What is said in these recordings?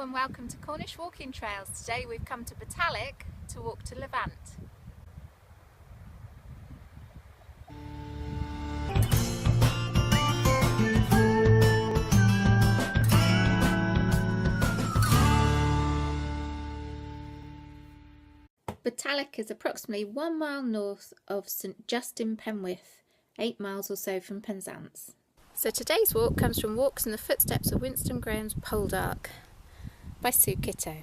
Hello and welcome to Cornish Walking Trails. Today we've come to Botallack to walk to Levant. Botallack is approximately 1 mile north of St Justin Penwith, 8 miles or so from Penzance. So today's walk comes from Walks in the Footsteps of Winston Graham's Poldark by Sue Kitto.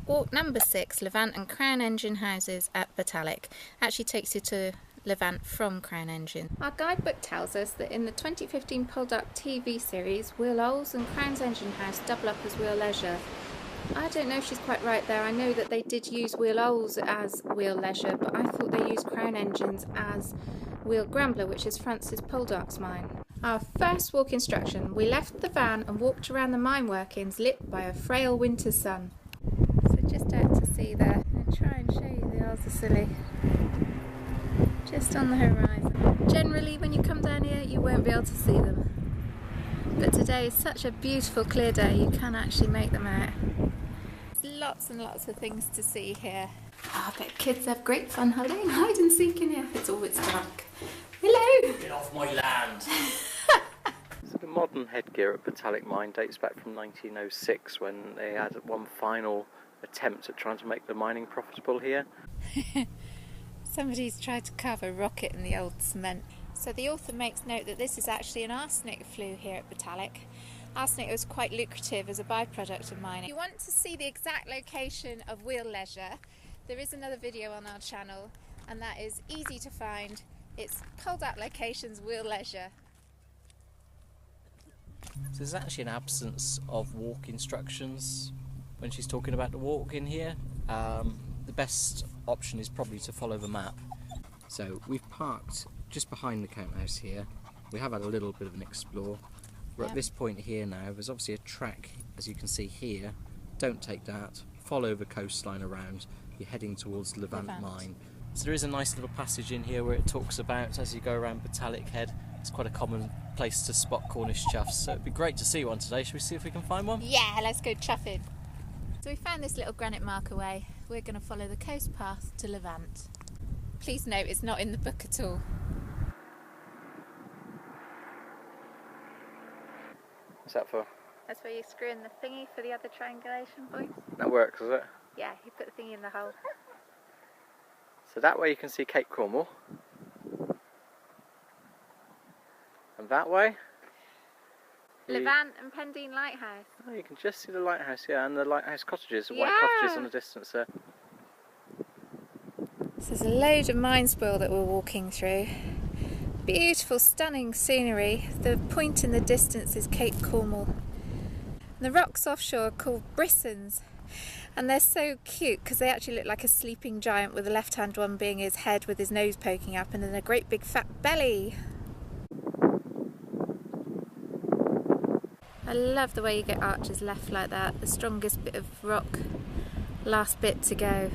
Walk number 6, Levant and Crown Engine houses at Botallack, actually takes you to Levant from Crown Engine. Our guidebook tells us that in the 2015 Poldark TV series, Wheal Olds and Crown's Engine House double up as Wheal Leisure. I don't know if she's quite right there. I know that they did use Wheal Olds as Wheal Leisure, but I thought they used Crown Engines as Wheal Grambler, which is Francis Poldark's mine. Our first walk instruction, we left the van and walked around the mine workings lit by a frail winter sun. So just out to sea there, and try and show you the Isles of Scilly. Just on the horizon. Generally when you come down here you won't be able to see them. But today is such a beautiful clear day you can actually make them out. There's lots and lots of things to see here. I bet kids have great fun hiding and seeking here. It's always dark. Hello! Get off my land! So the modern headgear at Botallack Mine dates back from 1906 when they had one final attempt at trying to make the mining profitable here. Somebody's tried to carve a rocket in the old cement. So the author makes note that this is actually an arsenic flue here at Botallack. Arsenic was quite lucrative as a byproduct of mining. If you want to see the exact location of Wheal Leisure, there is another video on our channel and that is easy to find. It's Poldark Locations Wheal Leisure. So there's actually an absence of walk instructions when she's talking about the walk in here. The best option is probably to follow the map. So we've parked just behind the count house here. We have had a little bit of an explore. We're at this point here now. There's obviously a track, as you can see here. Don't take that. Follow the coastline around. You're heading towards Levant Mine. So there is a nice little passage in here where it talks about, as you go around Botallack Head, it's quite a common place to spot Cornish chuffs. So it'd be great to see one today. Should we see if we can find one? Yeah, let's go chuffing. So we found this little granite marker way. We're going to follow the coast path to Levant. Please note it's not in the book at all. What's that for? That's where you screw in the thingy for the other triangulation points. That works, does it? Yeah, you put the thingy in the hole. So that way you can see Cape Cornwall. And that way? Levant and Pendine Lighthouse. Oh, you can just see the lighthouse, yeah, and the lighthouse cottages, the white cottages in the distance there. So there's a load of mine spoil that we're walking through. Beautiful, stunning scenery. The point in the distance is Cape Cornwall. And the rocks offshore are called brissons. And they're so cute because they actually look like a sleeping giant, with the left-hand one being his head with his nose poking up and then a great big fat belly. I love the way you get arches left like that. The strongest bit of rock, last bit to go.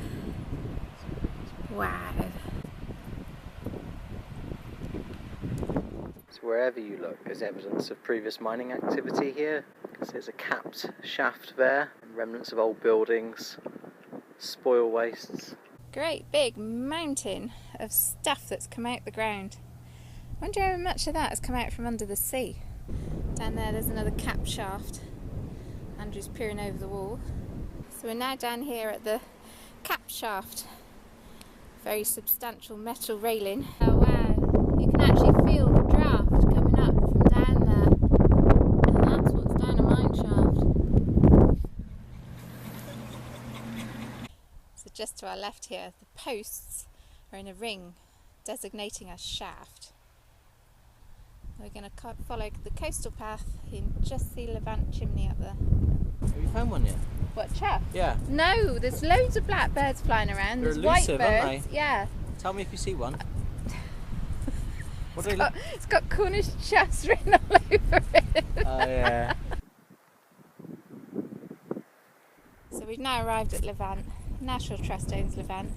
Wow. So wherever you look, there's evidence of previous mining activity here. So there's a capped shaft there, remnants of old buildings, spoil wastes. Great big mountain of stuff that's come out the ground. I wonder how much of that has come out from under the sea. Down there's another cap shaft. Andrew's peering over the wall. So we're now down here at the cap shaft. Very substantial metal railing. Oh wow, you can actually feel the draft coming up from down there. And that's what's down a mine shaft. So just to our left here, the posts are in a ring designating a shaft. We're going to follow the coastal path. You can just see Levant chimney up there. Have you found one yet? What, chaff? Yeah. No, there's loads of blackbirds flying around. They're There's white elusive, birds. aren't they? Yeah. Tell me if you see one. What do they look? It's got Cornish chuffs written all over it. Oh yeah. So we've now arrived at Levant. National Trust owns Levant,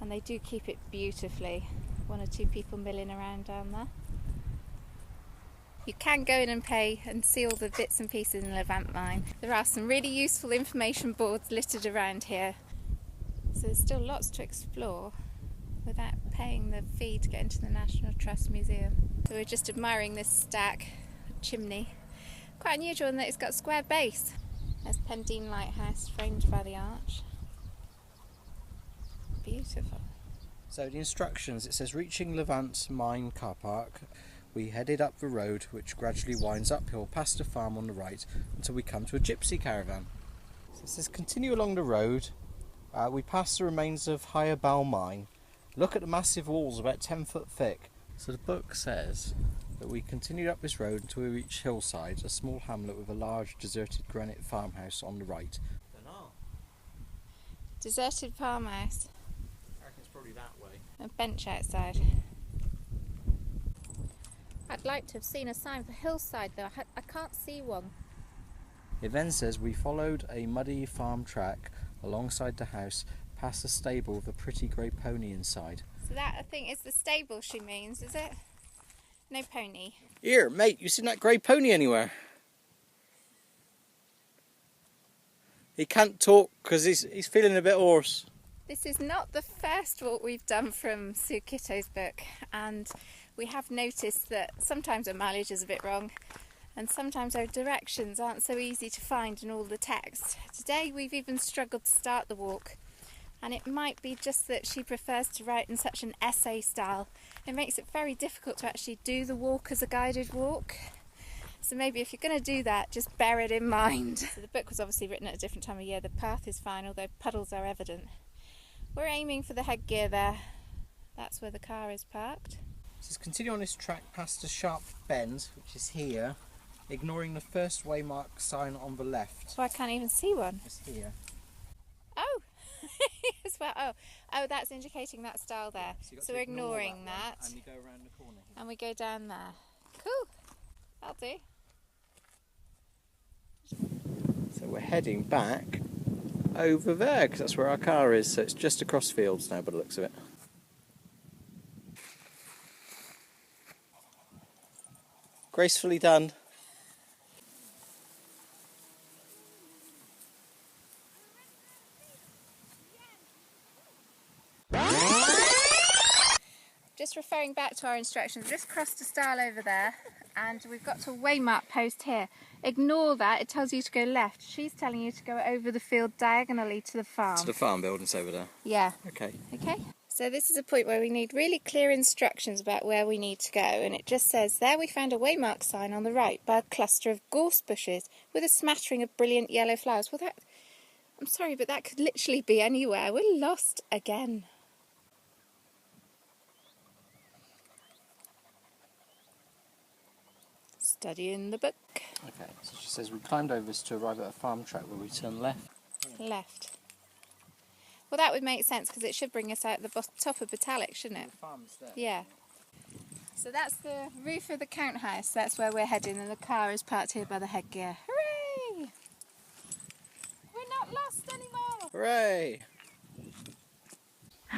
and they do keep it beautifully. 1 or 2 people milling around down there. You can go in and pay and see all the bits and pieces in the Levant mine. There are some really useful information boards littered around here. So there's still lots to explore without paying the fee to get into the National Trust Museum. So we're just admiring this stack chimney. Quite unusual in that it's got a square base. There's Pendine Lighthouse framed by the arch. Beautiful. So the instructions, it says reaching Levant Mine car park, we headed up the road which gradually winds uphill past a farm on the right until we come to a gypsy caravan. So it says continue along the road, we pass the remains of Higher Bow Mine, look at the massive walls about 10 foot thick. So the book says that we continued up this road until we reached Hillside, a small hamlet with a large deserted granite farmhouse on the right. Deserted farmhouse. I reckon it's probably that way. A bench outside. I'd like to have seen a sign for Hillside though. I can't see one. It then says we followed a muddy farm track alongside the house, past a stable with a pretty grey pony inside. So that, I think, is the stable she means, is it? No pony. Here, mate, you seen that grey pony anywhere? He can't talk because he's feeling a bit hoarse. This is not the first walk we've done from Sue Kitto's book, and we have noticed that sometimes our mileage is a bit wrong and sometimes our directions aren't so easy to find in all the text. Today we've even struggled to start the walk, and it might be just that she prefers to write in such an essay style. It makes it very difficult to actually do the walk as a guided walk. So maybe if you're going to do that, just bear it in mind. So the book was obviously written at a different time of year. The path is fine, although puddles are evident. We're aiming for the headgear there. That's where the car is parked. It says continue on this track past a sharp bend, which is here, ignoring the first waymark sign on the left. So I can't even see one. It's here. Oh! Yes, well, oh, that's indicating that style there. So we're ignoring that. And you go around the corner here. And we go down there. Cool. That'll do. So we're heading back over there because that's where our car is. So it's just across fields now by the looks of it. Gracefully done. Just referring back to our instructions, we just crossed a stile over there and we've got to a waymark post here. Ignore that, it tells you to go left. She's telling you to go over the field diagonally to the farm. To the farm buildings over there? Yeah. Okay. Okay. So this is a point where we need really clear instructions about where we need to go, and it just says, there we found a waymark sign on the right by a cluster of gorse bushes with a smattering of brilliant yellow flowers. Well, I'm sorry, but that could literally be anywhere. We're lost again. Studying the book. Okay, so she says we climbed over this to arrive at a farm track where we turn left. Left. Well, that would make sense because it should bring us out the top of Botallack, shouldn't it? The farm's there. Yeah. So that's the roof of the count house. That's where we're heading, and the car is parked here by the headgear. Hooray! We're not lost anymore! Hooray!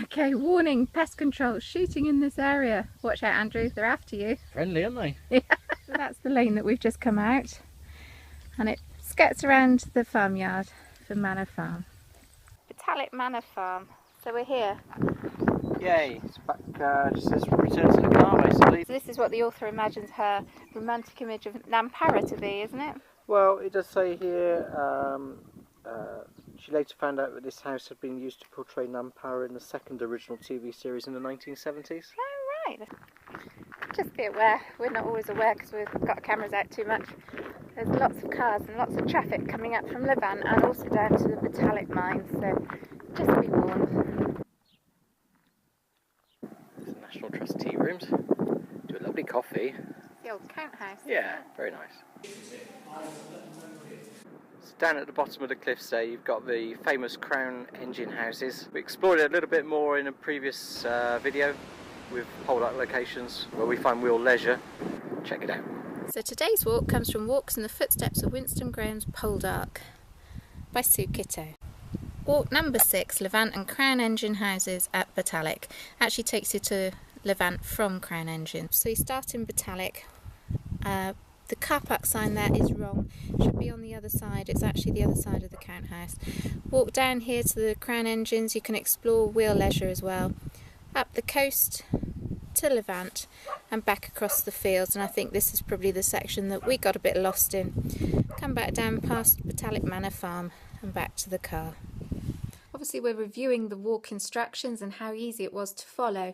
Okay, warning, pest control shooting in this area. Watch out, Andrew, they're after you. Friendly, aren't they? Yeah. So that's the lane that we've just come out, and it skirts around the farmyard for Manor Farm. Botallack Manor Farm. So we're here. Yay! It's back, just says return to the car basically. So this is what the author imagines her romantic image of Nampara to be, isn't it? Well, it does say here, she later found out that this house had been used to portray Nampara in the second original TV series in the 1970s. Oh, right. Just be aware. We're not always aware because we've got our cameras out too much. There's lots of cars and lots of traffic coming up from Levant and also down to the Botallack mines, so just be warned. There's the National Trust tea rooms. Do a lovely coffee. The old count house. Yeah, very nice. So down at the bottom of the cliffs there you've got the famous Crown engine houses. We explored it a little bit more in a previous video with POLDARKS locations where we find real leisure. Check it out. So today's walk comes from Walks in the Footsteps of Winston Graham's Poldark by Sue Kitto. Walk number 6, Levant and Crown engine houses at Botallack, actually takes you to Levant from Crown engine. So you start in Botallack, The car park sign there is wrong, it should be on the other side, it's actually the other side of the count house. Walk down here to the Crown Engines, you can explore wheel leisure as well. Up the coast to Levant and back across the fields, and I think this is probably the section that we got a bit lost in. Come back down past Botallack Manor Farm and back to the car. Obviously we're reviewing the walk instructions and how easy it was to follow.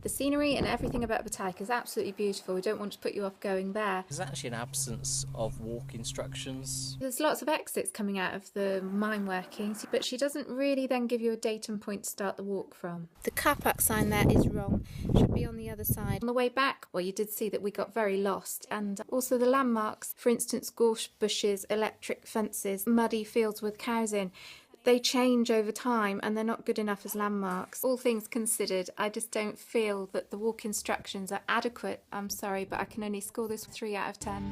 The scenery and everything about Botallack is absolutely beautiful. We don't want to put you off going there. There's actually an absence of walk instructions. There's lots of exits coming out of the mine workings, but she doesn't really then give you a date and point to start the walk from. The car park sign there is wrong, it should be on the other side. On the way back, well, you did see that we got very lost, and also the landmarks, for instance, gorse bushes, electric fences, muddy fields with cows in. They change over time and they're not good enough as landmarks. All things considered, I just don't feel that the walk instructions are adequate. I'm sorry, but I can only score this 3 out of 10.